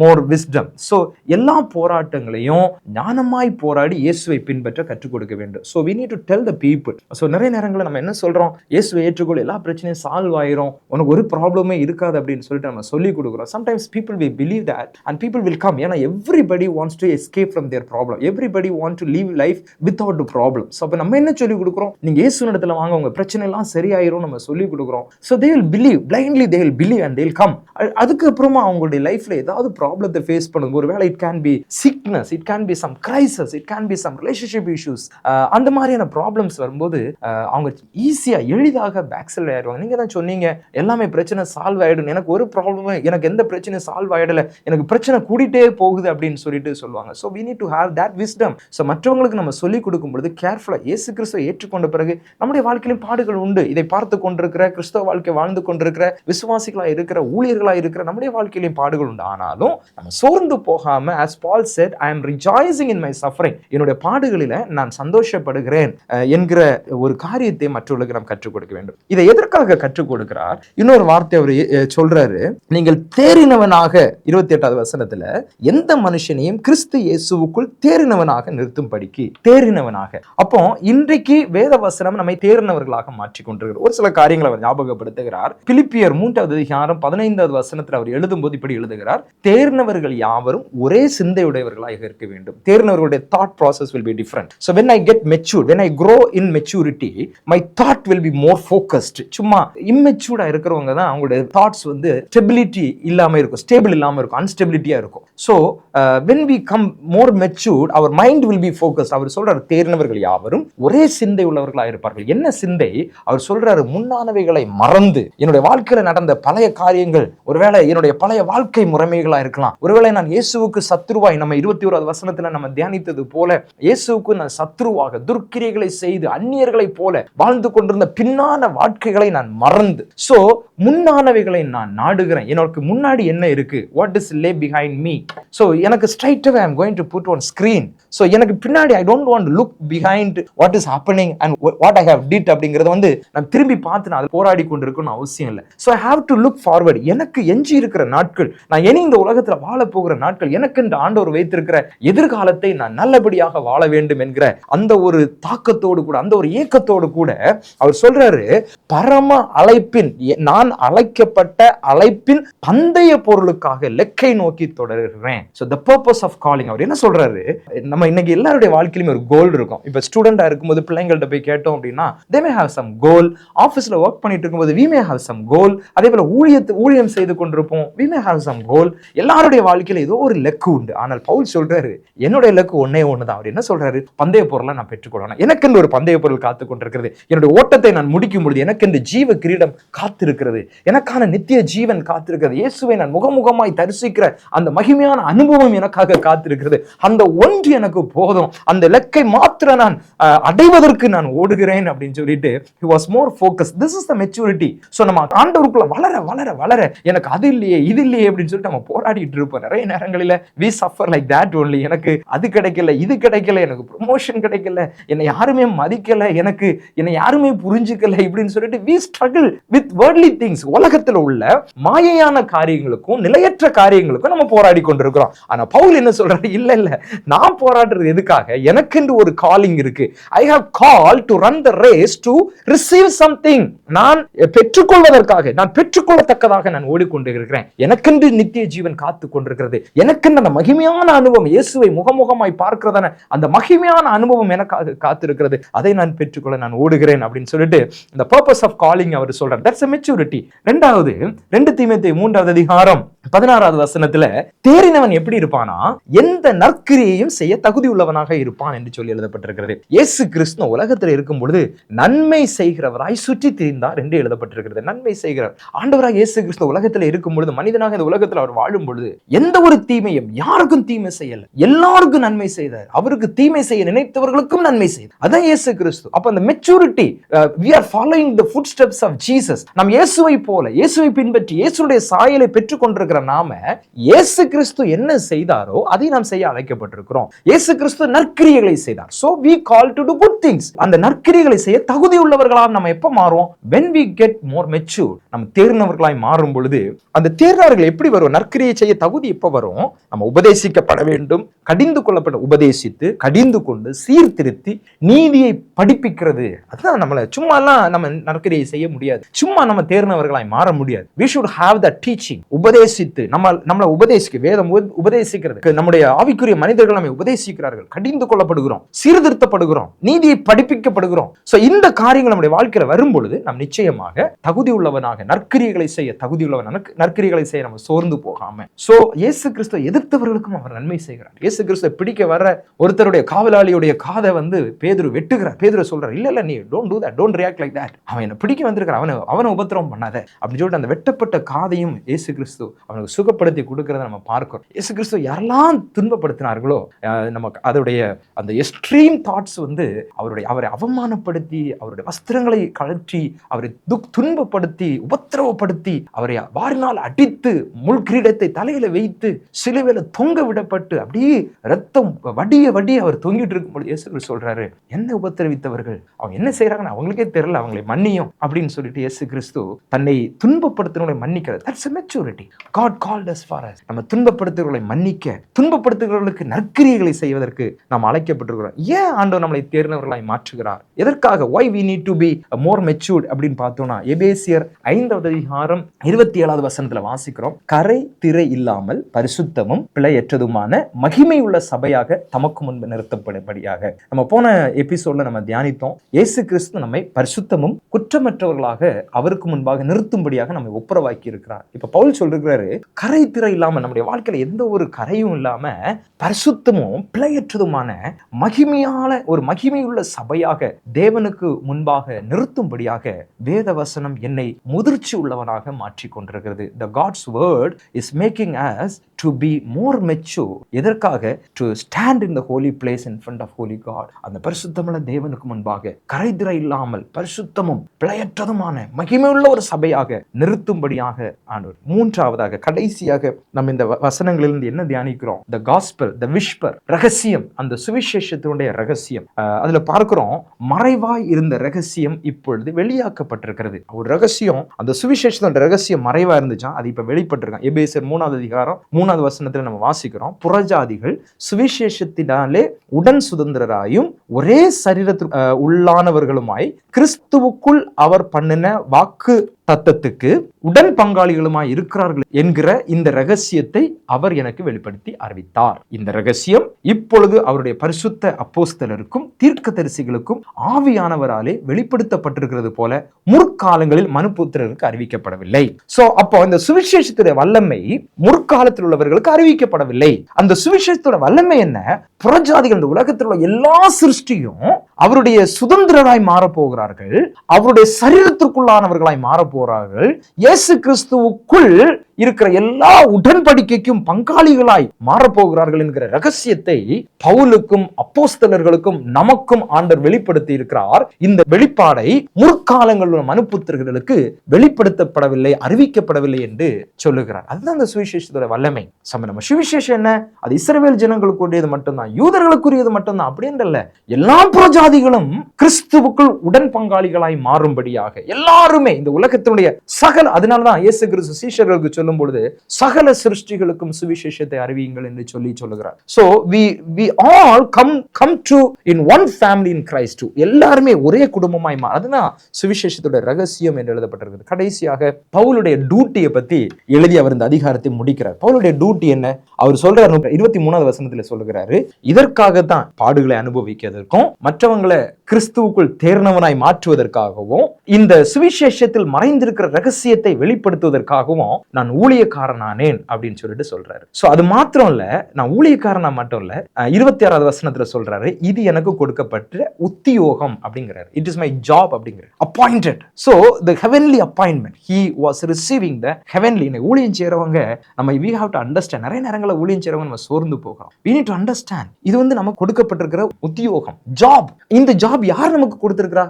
more wisdom. So எல்லா போராட்டங்களையும் ஞானமாய் போராடி இயேசுவை பின்பற்ற கற்றுக் கொடுக்க வேண்டும். So we need to tell the people. So நிறைய நேரங்களில் நம்ம என்ன சொல்றோம்? இயேசுவை ஏற்றுக்கொள், எல்லா பிரச்சனையும் சால்வ் ஆயிரும், உனக்கு ஒரு ப்ராப்ளமே இருக்காது அப்படின்னு சொல்லிட்டு நம்ம சொல்லி கொடுக்குறோம். Sometimes people will believe that and people will come. ஏன்னா everybody wants to escape from their problem. Everybody want to live life without the problem. So அப்ப நம்ம என்ன சொல்லி கொடுக்குறோம்? நீங்க இயேசு இடத்துல வாங்க, உங்க பிரச்சனை எல்லாம் சரியாயிரும் நம்ம சொல்லி கொடுக்குறோம். So they will believe, blindly they will believe and they will come. அதுக்கு அப்புறமா அவங்களுடைய லைஃப்ல ஏதாவது ப்ராப்ளத்தை ஃபேஸ் பண்ணுங்க. ஒருவேளை it can be sickness, it can be some crisis, it can be some relationship issues. அந்த மாதிரியான ப்ராப்ளம்ஸ் வரும்போது அவங்க ஈஸியா எளிதாக பேக்சைட் ஆயிடுவாங்க. நீங்க தான் சொன்னீங்க எல்லாமே பிரச்சனை சால்வ் ஆயிடும், எனக்கு ஒரு ப்ராப்ளமே, எனக்கு எந்த பிரச்சனையும் சால்வ் ஆயிடல, எனக்கு பிரச்சனை கூடிட்டே போகுது அப்படின்னு சொல்லிட்டு சொல்லுவாங்க. So we need to have that wisdom. So மற்றவங்களுக்கு நம்ம சொல்லி கொடுக்கும் பொழுது கேர்ஃபுல்லா, இயேசு கிறிஸ்துவை ஏற்றுக்கொண்ட பிறகு நம்முடைய வாழ்க்கையிலும் பாடுகள் உண்டு. இதை பார்த்து கொண்டிருக்கிற, கிறிஸ்தவ வாழ்க்கை வாழ்ந்து கொண்டிருக்கிற விசுவாசிகளா இருக்கிற, ஊழியர்களா இருக்கிற நம்முடைய வாழ்க்கையிலும் பாடுகள் உண்டு. ஆனாலும் நம்ம சோர்ந்து போகாம, as Paul said, I am rejoicing in my suffering. என்னுடைய பாடுகளில நான் சந்தோஷப்படுகிறேன் என்கிற ஒரு காரியத்தை மற்றவர்களுக்கு நாம் கற்றுக் கொடுக்க வேண்டும். இதை எதற்காக கற்றுக் கொடுக்கிறார்? இன்னொரு வார்த்தை அவர் சொல்றாரு, நீங்கள் தேறினவனாக, 28வது வசனத்துல, எந்த மனுஷனையும் கிறிஸ்து இயேசுவுக்குள் தேறினவனாக நிறுத்தும்படிக்கு. தேறினவனாக. அப்போ இன்றைக்கு வேத வசனம் நம்மை தேறினவர்களாக மாற்றிக் கொண்டிருக்கிறார். ஒரு சில காரியங்களை அவர் ஞாபகப்படுத்துகிறார். பிலிப்பியர் 3வது அதிகாரம் 15வது வசனத்தில் அவர் எழுதும்போது இப்படி எழுதுகிறார், தேர்ந்தவர்கள் யாவரும் ஒரே சிந்தையுடையவர்களாக இருக்க வேண்டும். தேர்ந்தவர்களுடைய thought process will be different. So when I get matured, when I grow in maturity, my thought will be more focused. சும்மா immature இருக்கிறவங்க தான் அவங்களுடைய thoughts வந்து stability இல்லாம இருக்கும், stable இல்லாம இருக்கும், unstability இருக்கும். So when we come more matured, our mind will be focused. அவர் சொல்றார், தேர்ந்தவர்கள் யாவரும் ஒரே சிந்தை உள்ளவர்களாக இருப்பார்கள். என்ன சிந்தை? அவர் சொல்றாரு, முன்னானவைகளை மறந்து, என்னுடைய வாழ்க்கையில நடந்த பழைய காரியங்கள், ஒருவேளை என்னுடைய பழைய வாழ்க்கை முறைமைகளா இருக்கலாம், ஒருவேளை நான் இயேசுவுக்கு சத்ருவாய், நம்ம 21வது வசனத்துல நம்ம தியானித்தது போல, இயேசுவுக்கு நான் சத்ருவாக துர்க்கிரியைகளை செய்து அந்நியர்களை போல வாழ்ந்து கொண்டிருந்த பின்னான வாழ்க்கைகளை நான் மறந்து, சோ முன்னானவைகளை நான் நாடுகிறேன். எனக்கு முன்னாடி என்ன இருக்கு? What is lay behind me? So எனக்கு straight away I'm going to put on screen. So எனக்கு பின்னாடி I don't want to look behind what is happening and what I have did அப்படிங்கறத வந்து நான் திரும்பி பார்த்து நான் போராடி கொண்டிருக்கணும் அவசியம் இல்லை. So I have to look forward. எனக்கு எஞ்சி இருக்கிற நாட்கள், நான் இனி இந்த உலகத்துல வாழ போகிற நாட்கள், எனக்கு இந்த ஆண்டவர் வைத்திருக்கிற எதிர்காலத்தை நான் நல்லபடியாக வாழ வேண்டும் என்கிற அந்த ஒரு தாக்கத்தோடு கூட, அந்த ஒரு ஏக்கத்தோடு கூட அவர் சொல்றாரு, பரம அழைப்பின், நான் அழைக்கப்பட்ட அழைப்பின் பந்தய பொருளுக்காக லெக்கை நோக்கி தொடர்கிறேன். So the purpose of calling. அவர் என்ன சொல்றாரு? நம்ம இன்னைக்கு எல்லாருடைய வாழ்க்கையிலும் ஒரு கோல் இருக்கும். இப்ப ஸ்டூடெண்டா இருக்கும்போது பிள்ளைங்கள்ட்ட போய் கேட்டோம் அப்படின்னா, they may have some goal. ஆபீஸ்ல ஒர்க் பண்ணிட்டு இருக்கும்போது we may have some goal. அதே போல ஊழியம் செய்து கொண்டிருப்போம், we may have some goal. எல்லாருடைய வாழ்க்கையில ஏதோ ஒரு இலக்கு உண்டு. ஆனால் பவுல் சொல்றாரு, என்னுடைய இலக்கு ஒன்னே ஒண்ணுதான். அவர் என்ன சொல்றாரு? பந்தய பொருளை நான் பெற்றுக்கொள்ளணும். எனக்கு ஒரு பந்தய பொருள் காத்து கொண்டிருக்கிறது. என்னுடைய ஓட்டத்தை நான் முடிக்கும் பொழுது எனக்கு ஜீவ கிரீடம் காத்திருக்கிறது. எனக்கான நித்திய ஜீவன் காத்திருக்கிறது. இயேசுவை நான் முகமுகமாய் தரிசிக்கிற அந்த மகிமையான அனுபவம் எனக்காக காத்திருக்கிறது. அந்த ஒன்று எனக்கு போதும். அந்த இலக்கை மாத்திரம் நான் அடைவதற்கு நான் ஓடுகிறேன் அப்படின்னு சொல்லிட்டு he was more focused. This is the maturity. So நம்ம ஆண்டவருக்குள்ள வளர வளர வளர எனக்கு அது இல்லையே இது இல்லையே அப்படின்னு சொல்லிட்டு நம்ம போராடிட்டு இருப்போம். நிறைய நேரங்களில் we suffer like that only. எனக்கு அது கிடைக்கல, இது கிடைக்கல, எனக்கு ப்ரமோஷன் கிடைக்கல, என்னை யாருமே மதிக்கல, என்னை யாருமே புரிஞ்சுக்கல இப்படின்னு சொல்லிட்டு we struggle with worldly things. உலகத்துல உள்ள மாயையான காரியங்களுக்கும் நிலையற்ற காரியங்களுக்கும் நம்ம போராடி கொண்டிருக்கிறோம். ஆனா பவுல் என்ன சொல்றாரு? இல்ல நான் போராடுறது எதுக்காக? எனக்கென்று ஒரு காலிங் இருக்கு. I have called to run the race to receive something. நான் பெற்றுக்கொள்வதற்காக, நான் பெற்றுக்கொள்ளத்தக்கதாக நான் ஓடிக்கொண்டிருக்கிறேன். எனக்கென்று நித்திய ஜீவன் காத்து கொண்டிருக்கிறது. எனக்கென்று அந்த மகிமையான அனுபவம், இயேசுவை முகமுகமாய் பார்க்கிறதான அந்த மகிமையான அனுபவம் எனக்காக காத்திருக்கிறது. அதை நான் பெற்றுக்கொள்ள நான் ஓடுகிறேன் அப்படின்னு சொல்லிட்டு இந்த purpose of calling அவர் சொல்றார். That's a maturity. ரெண்டாவது 2 தீமோத்தேயு 3வது அதிகாரம் 16வது வசனத்துல தேறினவன் எப்படி இருப்பானா? எந்த நற்கிரியையும் செய்ய தகுதி உள்ளவனாக இருப்பான் என்று சொல்லி எழுதப்பட்டிருக்கிறது. இயேசு கிறிஸ்து உலகத்தில் இருக்கும் பொழுது நன்மை செய்கிறவராய் சுற்றி திரிந்தார் என்று எழுதப்பட்டிருக்கிறது. நன்மை செய்கிறார். ஆண்டவராக இயேசு கிறிஸ்து உலகத்தில் இருக்கும் பொழுது, மனிதனாக இந்த உலகத்தில் அவர் வாழும் பொழுது எந்த ஒரு தீமையும் யாருக்கும் தீமை செய்யல, எல்லாருக்கும் நன்மை செய்தார். அவருக்கு தீமை செய்ய நினைத்தவர்களுக்கும் நன்மை செய்தார். அதான் இயேசு கிறிஸ்து. அப்ப அந்த maturity, we are following the footsteps of Jesus. நாம் இயேசுவை போல, இயேசுவை பின்பற்றி இயேசுடைய சாயலை பெற்றுக் கொண்டிருக்கிற நாம இயேசு கிறிஸ்து என்ன செய்தாரோ அதை நாம் செய்ய அழைக்கப்பட்டிருக்கிறோம். இயேசு கிறிஸ்து நற்கிரியைகளை செய்தார். So we call to do good things. அந்த நற்கிரியைகளை செய்ய தகுதி உள்ளவர்களாக நம்ம எப்ப மாறுவோம்? When we get more mature. நம்ம தேர்ந்தவர்களாய் மாறும் பொழுது அந்த தேர்ந்தவர்கள் எப்படி வரும்? நற்கிரியை செய்ய தகுதி எப்ப வரும்? நம்ம உபதேசிக்கப்பட வேண்டும். கடிந்து கொள்ளப்பட்ட உபதேசித்து கடிந்து கொண்டு சீர்திருத்தி நீதியை படிப்பிக்கிறது. அதுதான் நம்மள சும்மா எல்லாம் நம்ம நற்கிரியை செய்ய முடியாது. சும்மா நம்ம தேர்ந்தவர்களாய் மாற முடியாது. We should have the teaching. உபதேசித்து நம்மளை உபதேசிக்க, வேதம் உபதேசிக்கிறது. நம்முடைய ஆவிக்குரிய மனிதர்கள் நம்மை உபதேசிக்கிறார்கள். கடிந்து கொள்ளப்படுகிறோம், சீர்திருத்தப்படுகிறோம், நீதியை படிப்பிக்கப்படுகிறோம். சோ இந்த காரியங்கள் நம்முடைய வாழ்க்கையில வரும் பொழுது நாம் நிச்சயமாக தகுதி உள்ளவனாக நற்கிரியைகளை செய்ய தகுதி உள்ளவன், நற்கிரியைகளை செய்ய நம்ம சோர்ந்து போகாம. சோ இயேசு கிறிஸ்துவை எதிர்த்தவர்களுக்கும் அவர் நன்மை செய்கிறார். இயேசு கிறிஸ்துவை பிடிக்க வர்ற ஒருத்தருடைய காவலாளியுடைய காதை பேதுரு வெட்டுகிறார். பேதுரு சொல்றார், இல்ல நீ don't to that, don't react like that. அவன் என்ன பிடிக்க வந்திருக்கான், அவனை உபத்திரவம் பண்ணாத அப்படின்னு சொல்லிட்டு அந்த வெட்டப்பட்ட காதையும் இயேசு கிறிஸ்து அவனுக்கு சுகப்படுத்தி கொடுக்கிறத நம்ம பார்க்கிறோம். இயேசு கிறிஸ்து யாரெல்லாம் துன்பப்படுத்தினார்களோ, நமக்கு அதோடைய அந்த எக்ஸ்ட்ரீம் தாட்ஸ் அவரை அவமானப்படுத்தி, அவருடைய வஸ்திரங்களை கழற்றி, அவரை துன்பப்படுத்தி, உபத்திரவப்படுத்தி, அவரை வாரினால் அடித்து, முள் கிரீடத்தை தலையில வைத்து, சிலுவையில தொங்க விடப்பட்டு, அப்படியே ரத்தம் வடிய அவர் தொங்கிட்டு இருக்கும்போது இயேசு கிறிஸ்து சொல்றாரு, என்ன உபத்திரவித்தவர்கள் அவங்க என்ன செய்யறாங்கன்னு அவங்களுக்கே தெரியல, அவங்களை மன்னியும் அப்படின்னு சொல்லிட்டு இயேசு கிறிஸ்து தன்னை துன்பப்படுத்தினவர்களை மன்னிக்கிறது. That's a maturity. God called us for us. நம்ம துன்பப்படுத்துகிறவர்களை மன்னிக்க, துன்பப்படுத்துகிறவர்களுக்கு நற்கிரியைகளை செய்வதற்கு நாம் அழைக்கப்பட்டிருக்கிறோம். ஏன் ஆண்டவர் நம்மளை தேர்ந்தவர்களாய் மாற்றுகிறார்? எதற்காக? Why we need to be more matured அப்படின்னு பார்த்தோம்னா, எபேசியர் 5வது அதிகாரம் 27வது வசனத்துல வாசிக்கிறோம், கரை திரை இல்லாமல் பரிசுத்தமும் பிழையற்றதுமான மகிமை உள்ள சபையாக தமக்கு முன்பு நிறுத்தப்படும்படியாக. நம்ம போன எபிசோட்ல நம்ம தியானித்தோம், இயேசு கிறிஸ்து நம்மை பரிசுத்தமும் குற்றமற்றவர்களாக அவருக்கு முன்பாக நிறுத்தும்படியாக நம்மை ஒப்புரவாக்கி இருக்கிறார். இப்ப பவுல் சொல்றாரு, கரை திரை இல்லாம, நம்முடைய வாழ்க்கையில எந்த ஒரு கரையும் இல்லாம பரிசுத்தமும் பிழையற்றதுமான ஒரு மகிமையுள்ள சபையாக தேவனுக்கு முன்பாக நிறுத்தும்படியாக வேத வசனம் என்னை முதிர்ச்சி உள்ளவனாக மாற்றி கொண்டிருக்கிறது. The God's word is making us to be more mature. எதற்காக? To stand in the holy place in front of holy God. அந்த பரிசுத்தமுள்ள தேவனுக்கு முன்பாக கரை திரை இல்லாமல் பரிசுத்தமும் பிழையற்றதுமான மகிமையுள்ள ஒரு சபையாக நிறுத்தும்படியாக ஆண்டவர். மூன்றாவதாக, கடைசியாக நம்ம இந்த வசனங்களிலிருந்து என்ன தியானிக்கிறோம்? The gospel, the whisper, ரகசியம், அந்த சுவிசேஷத்தினுடைய ரகசியம். அதுல பார்க்கிறோம், மறைவாய் இருந்த ரகசியம் இப்பொழுது வெளியாக்கப்பட்டிருக்கிறது. ஒரு ரகசியம், அந்த சுவிசேஷத்தோட ரகசியம் மறைவா இருந்துச்சா, அது இப்ப வெளிப்பட்டிருக்கான். எபேசியர் 3வது அதிகாரம் 3வது வசனத்துல நம்ம வாசிக்கிறோம், புறஜாதிகள் சுவிசேஷத்தினாலே உடன் சுதந்திரராயும் ஒரே சரீரத்தில் உள்ளானவர்களுமாய் கிறிஸ்துவுக்குள் அவர் பண்ணின வாக்கு தத்தத்துக்கு உடன் பங்காளிகளுமாய் இருக்கிறார்கள் என்கிற இந்த ரகசியத்தை அவர் எனக்கு வெளிப்படுத்தி அறிவித்தார். இந்த ரகசியம் இப்பொழுது அவருடைய பரிசுத்த அப்போஸ்தலருக்கும் தீர்க்கதரிசிகளுக்கும் ஆவியானவராலே வெளிப்படுத்தப்பட்டிருக்கிறது போல முற்காலங்களில் மனுபுத்திரருக்கு அறிவிக்கப்படவில்லை. சோ அப்போ இந்த சுவிசேஷத்துடைய வல்லமை முற்காலத்தில் உள்ளவர்களுக்கு அறிவிக்கப்படவில்லை. அந்த சுவிசேஷத்தோட வல்லமை என்ன? புறஜாதிகள், இந்த உலகத்தில் உள்ள எல்லா சிருஷ்டியும் அவருடைய சுதந்திரராய் மாறப்போகிறார்கள், அவருடைய சரீரத்திற்குள்ளானவர்களாய் மாறப்போகிறார்கள், இயேசு கிறிஸ்துவுக்குள் இருக்கிற எல்லா உடன்படிக்கைக்கும் பங்காளிகளாய் மாறப்போகிறார்கள் என்கிற ரகசியத்தை பவுலுக்கும் அப்போஸ்தலர்களுக்கும் நமக்கும் ஆண்டவர் வெளிப்படுத்தி இருக்கிறார். இந்த வெளிப்பாடை முற்காலங்களில் மனுபுத்திரர்களுக்கு வெளிப்படுத்தப்படவில்லை, அறிவிக்கப்படவில்லை என்று சொல்லுகிறார். அதுதான் அந்த சுவிசேஷத்தோட வல்லமை. நம்ம சுவிசேஷம் என்ன? அது இஸ்ரவேல் ஜனங்களுக்குரியது மட்டும்தான், யூதர்களுக்குரியது மட்டும்தான் அப்படின்றல்ல. எல்லா புறஜாதிகளும் கிறிஸ்துவுக்குள் உடன் பங்காளிகளாய் மாறும்படியாக எல்லாருமே இந்த உலகத்தினுடைய சகல, அதனாலதான் இயேசு கிறிஸ்து சீஷர்களுக்கு சொல்லும் பொழுது சகல சிருஷ்டிகளுக்கும் சுவிசேஷத்தை அறிவியுங்கள் என்று சொல்லுகிறார். So we all come to in one family in Christ. எல்லாருமே ஒரே குடும்பமாய் மாற, அதுதான் சுவிசேஷத்தோட ரகசியம் என்று எழுதப்பட்டிருக்கிறது. கடைசியாக பவுலுடைய டியூட்டியை பத்தி எழுதி அவர் இந்த அதிகாரத்தை முடிக்கிறார். பவுலுடைய டியூட்டி என்ன? அவர் சொல்றார் 23வது வசனத்துல சொல்லுகிறாரு, இதற்காகத்தான் பாடுகளை அனுபவிக்கிறதற்கும் மற்றவங்களை கிறிஸ்துவுக்குள் தேர்ந்தவனாய் மாற்றுவதற்காகவும் இந்த சுவிசேஷத்தில் மறைந்திருக்கிற ரகசியத்தை வெளிப்படுத்துவதற்காகவும் நான் ஊழியக்காரனானேன் அப்படின்னு சொல்லிட்டு சொல்றாரு. சோ அது மாத்திரம் இல்ல, நான் ஊழியக்காரனா மட்டும் இல்ல, 26வது வசனத்துல சொல்றாரு, இது எனக்கு கொடுக்கப்பட்ட உத்தியோகம் அப்படிங்கிறாரு. இட் இஸ் மை ஜாப் அப்படிங்கிறார். Appointed. So the heavenly appointment he was receiving the heavenly. ஊழியம் செய்றவங்க நம்ம we have to understand. நிறைய நேரங்கள ஊழியம் செய்றவங்க நம்ம சோர்ந்து போகிறோம். we need to understand. இது நமக்கு கொடுக்கப்பட்டிருக்கிற உத்தியோகம், ஜாப். இந்த ஜாப் யார் நமக்கு கொடுத்திருக்கிறா?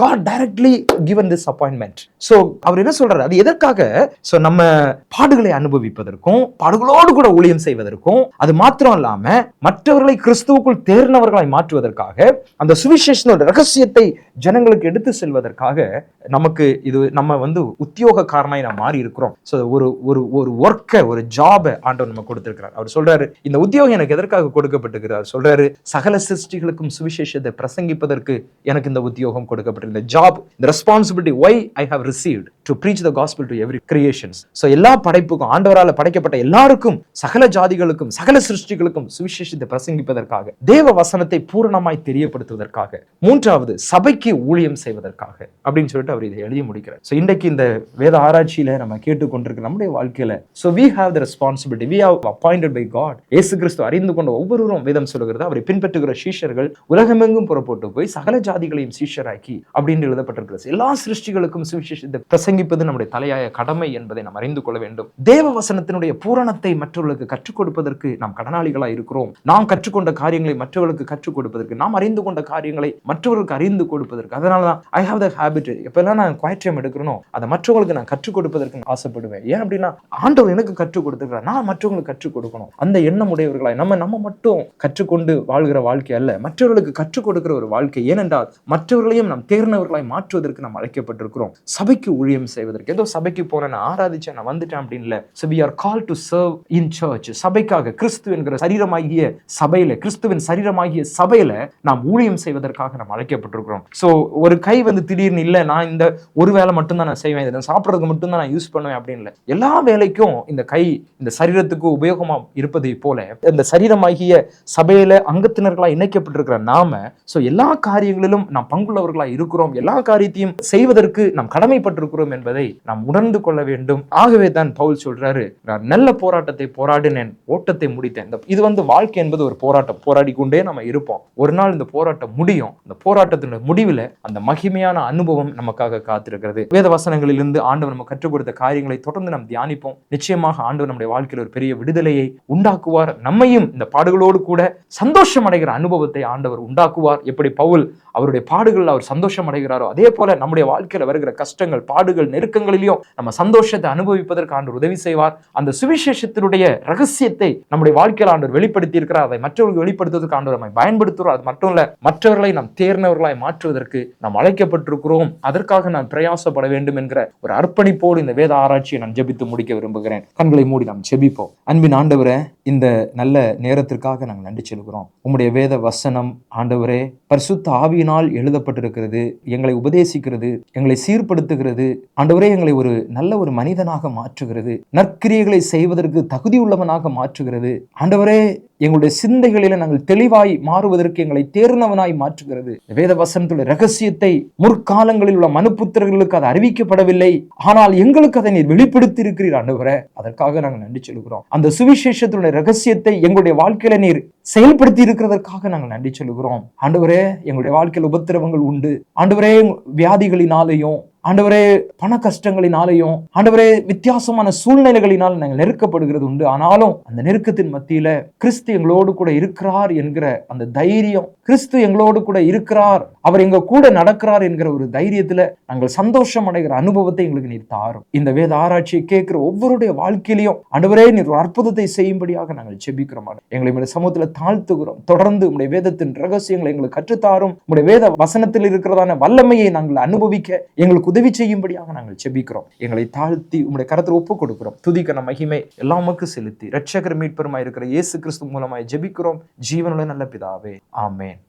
God directly given this appointment. So அவர் என்ன சொல்றாரு? அது எதற்காக? சோ நம்ம பாடுகளை அனுபவிப்பதற்கும் பாடுகளோடு கூட ஊழியம் செய்வதற்கும், அது மாத்திரம் இல்லாம மற்றவர்களை கிறிஸ்துவுக்குள் தேர்ந்தவர்களாய் மாற்றுவதற்காக, அந்த சுவிசேஷனோட ரகசியத்தை ஜனங்களுக்கு எடுத்து செல்வதற்காக நமக்கு இது நம்ம உத்தியோகக்காரனாய் நாம் மாறி இருக்கிறோம். சோ ஒரு ஒர்க்கை, ஒரு ஜாபை ஆண்டவர் நம்ம கொடுத்திருக்கிறார். அவர் சொல்றாரு, இந்த உத்தியோகம் எனக்கு எதற்காக கொடுக்கப்பட்டிருக்கிறார்? சொல்றாரு, சகல சிருஷ்டிகளுக்கும் சுவிசேஷத்தை பிரசங்கிப்பதற்கு எனக்கு இந்த உத்தியோகம் கொடுக்கப்பட்டிருந்த ஜாப், இந்த responsibility why I have received to preach the gospel to every creations. So எல்லா படைப்புக்கும், ஆண்டவரால் படைக்கப்பட்ட எல்லாருக்கும், சகல ஜாதிகளுக்கும் சகல சிருஷ்டிகளுக்கும் சுவிசேஷத்தை பிரசங்கிப்பதற்காக, தேவ வசனத்தை பூரணமாய் தெரியப்படுத்துவதற்காக, மூன்றாவது சபைக்கு ஊழியம் செய்வதற்காக அப்படின்னு சொல்லிட்டு அவர் இதை எழுதி முடிக்கிறார். சோ இன்றைக்கு இந்த வேத ஆராய்ச்சியில நம்ம கேட்டுக்கொண்டிருக்கிற நம்முடைய வாழ்க்கையில so we have the responsibility, we are appointed by God. இயேசு கிறிஸ்து அறிந்து கொண்ட ஒவ்வொருவரும் வேதம் சொல்லுகிறது, அவரை பின்பற்றுகிற சீஷர்கள் உலகமெங்கும் புறப்பட்டு போய் சகல ஜாதிகளையும் சீஷராக்கி அப்படின்னு எழுதப்பட்டிருக்கிறது. எல்லா சிருஷ்டிகளுக்கும் சுவிசேஷத்தை பிரசங்கிப்பது நம்முடைய தலையாய கடமை என்பதை நாம் அறிந்து கொள்ள வேண்டும். தேவ வசனத்தினுடைய பூரணத்தை மற்றவர்களுக்கு கற்றுக் கொடுப்பதற்கு நாம் கடனாளிகளாய் இருக்கிறோம். நாம் கற்றுக்கொண்ட காரியங்களை மற்றவர்களுக்கு கற்றுக் கொடுப்பதற்கு, நாம் அறிந்து கொண்ட காரியங்களை மற்றவர்களுக்கு அறிந்து கொடுப்பதற்கு. அதனாலதான் ஐ ஹாவ் த ஹேபிட், எப்பெல்லாம் நான் குவைட் டைம் எடுக்கிறனோ அதை மற்றவங்களுக்கு நான் கற்றுக் கொடுப்பதற்கு ஆசைப்படுவேன். ஏன் அப்படின்னா ஆண்டவர் எனக்கு கற்றுக் கொடுத்திருக்கிறார், நான் மற்றவங்களுக்கு கற்றுக் கொடுக்கணும். அந்த எண்ணம் உடையவர்களாய் நம்ம மட்டும் கற்றுக்கொண்டு வாழ்கிற வாழ்க்கை அல்ல, மற்றவர்களுக்கு கற்றுக் கொடுக்கிற ஒரு வாழ்க்கை. ஏனென்றால் மற்றவர்களையும் நாம் தேர்ந்தவர்களாய் மாற்றுவதற்கு நாம் அழைக்கப்பட்டிருக்கிறோம். சபைக்கு ஊழியம் செய்வதற்கு, ஏதோ சபைக்கு போன நான் ஆராதிச்சேன் நான் வந்துட்டேன் அப்படின்னு இல்ல. So we are called to serve in church. சபைக்காக, கிறிஸ்து என்கிற சரீரமாகிய சபையில, கிறிஸ்துவின் சரீரமாகிய சபையில நாம் ஊழியம் செய்வதற்காக நாம் அழைக்கப்பட்டிருக்கிறோம். சோ ஒரு கை திடீர்னு இல்ல நான் இந்த ஒரு வேலை மட்டும்தான் நான் செய்வேன், இதை சாப்பிட்றதுக்கு மட்டும்தான் நான் யூஸ் பண்ணுவேன் அப்படின்னு இல்லை. எல்லா வேலைக்கும் இந்த கை இந்த சரீரத்துக்கு உபயோகமா இருப்பதை போல இந்த சரீரமாகிய சபையில அங்கத்தினர்களாக இணைக்கப்பட்டிருக்கிற நாம எல்லா காரியங்களிலும் நாம் பங்குள்ளவர்களாக இருக்கிறோம். எல்லா காரியத்தையும் செய்வதற்கு நாம் கடமைப்பட்டிருக்கிறோம் என்பதை நாம் உணர்ந்து கொள்ள வேண்டும். ஆகவே தான் பவுல் சொல்றாரு, நான் நல்ல போராட்டத்தை போராடினேன், ஓட்டத்தை முடித்தேன். இது வாழ்க்கை என்பது ஒரு போராட்டம், போராடி கொண்டே நம்ம இருப்போம். ஒரு நாள் இந்த போராட்டம் முடியும். இந்த போராட்டத்தினுடைய முடிவில் அந்த மகிமையான அனுபவம் நமக்காக காத்திருக்கிறது. வேத வசனங்களிலிருந்து ஆண்டவர் நம்ம கற்றுக் கொடுத்த காரியங்களை தொடர்ந்து நாம் தியானிப்போம். நிச்சயமாக ஆண்டவர் நம்முடைய வாழ்க்கையில் ஒரு பெரிய விடுதலையை உண்டாக்குவார். நம்மையும் இந்த பாடுகளோடு கூட சந்தோஷம் அடைகிற அனுபவத்தை ஆண்டவர் உண்டாக்குவார். எப்படி பவுல் அவருடைய பாடுகள் அவர் சந்தோஷம் அடைகிறாரோ, அதே போல நம்முடைய வாழ்க்கையில வருகிற கஷ்டங்கள், பாடுகள், நெருக்கங்களிலும் நம்ம சந்தோஷத்தை அனுபவிப்பதற்கு ஆண்டவர் உதவி செய்வார். அந்த சுவிசேஷத்தினுடைய ரகசியத்தை நம்முடைய வாழ்க்கையில் ஆண்டவர் வெளிப்படுத்தி இருக்கிறார். அதை மற்றவர்களுக்கு வெளிப்படுத்துவதற்கு ஆண்டவர் நம்மை பயன்படுத்துகிறோம். அது மட்டும் இல்ல, மற்றவர்களை நாம் தேர்ந்தவர்களாய் மாற்றுவதற்கு நாம் அழைக்கப்பட்டிருக்கிறோம். அதற்காக நான் பிரயாசப்பட வேண்டும் என்கிற ஒரு அர்ப்பணிப்போடு இந்த வேத ஆராய்ச்சியை நான் ஜெபித்து முடிக்க விரும்புகிறேன். கண்களை மூடி நாம் ஜெபிப்போம். அன்பின் ஆண்டவரே, இந்த நல்ல நேரத்திற்காக நாங்கள் நன்றி செலுகிறோம். உம்முடைய வேத வசனம் ஆண்டவரே பரிசுத்த ஆவியினால் எழுதப்பட்டிருக்கிறது, எங்களை உபதேசிக்கிறது, எங்களை சீர்படுத்துகிறது. ஆண்டவரே, எங்களை ஒரு நல்ல ஒரு மனிதனாக மாற்றுகிறது, நற்கிரியைகளை செய்வதற்கு தகுதி உள்ளவனாக மாற்றுகிறது. ஆண்டவரே, எங்களுடைய சிந்தைகளில நாங்கள் தெளிவாய் மாறுவதற்கு எங்களை தேர்ந்தவனாய் மாற்றுகிறது. வேத வசனத்துடைய ரகசியத்தை முற்காலங்களில் உள்ள மனுப்புத்திரர்களுக்கு அது அறிவிக்கப்படவில்லை, ஆனால் எங்களுக்கு அதை நீர் வெளிப்படுத்தி இருக்கிறீர் ஆண்டவரே. அதற்காக நாங்கள் நன்றி சொல்கிறோம். அந்த சுவிசேஷத்துடைய ரகசியத்தை எங்களுடைய வாழ்க்கையில நீர் செயல்படுத்தி இருக்கிறதற்காக நாங்கள் நன்றி சொல்கிறோம். ஆண்டவரே, எங்களுடைய வாழ்க்கையில் உபத்திரவங்கள் உண்டு ஆண்டவரே, வியாதிகளினாலேயும் ஆண்டவரே, பண கஷ்டங்களினாலேயும் ஆண்டவரே, வித்தியாசமான சூழ்நிலைகளினால் நாங்கள் நெருக்கப்படுகிறது உண்டு. ஆனாலும் அந்த நெருக்கத்தின் மத்தியில கிறிஸ்து எங்களோடு கூட இருக்கிறார் என்கிற அந்த தைரியம், கிறிஸ்து எங்களோடு கூட இருக்கிறார், அவர் எங்க கூட நடக்கிறார் என்கிற ஒரு தைரியத்துல நாங்கள் சந்தோஷம் அடைகிற அனுபவத்தை எங்களுக்கு நீர் தாரும். இந்த வேத ஆராய்ச்சியை கேட்கிற ஒவ்வொருடைய வாழ்க்கையிலையும் ஆண்டவரே, நீர் ஒரு அற்புதத்தை செய்யும்படியாக நாங்கள் ஜெபிக்கிறோம். எங்களை உடைய சமூகத்துல தாழ்த்துகிறோம். தொடர்ந்து உடைய வேதத்தின் ரகசியங்களை எங்களுக்கு கற்றுத்தாரும். உடைய வேத வசனத்தில் இருக்கிறதான வல்லமையை நாங்கள் அனுபவிக்க எங்களுக்கு உதவி செய்யும்படியாக நாங்கள் ஜெபிக்கிறோம். எங்களை தாழ்த்தி உம்முடைய கரத்தில் ஒப்புக் கொடுக்கிறோம். துதிக்கன மகிமை எல்லாமுக்கு செலுத்தி இரட்சகர் மீட்பெருமாய் இருக்கிற இயேசு கிறிஸ்து மூலமாய் ஜெபிக்கிறோம். ஜீவனுள்ள நல்ல பிதாவே, ஆமென்.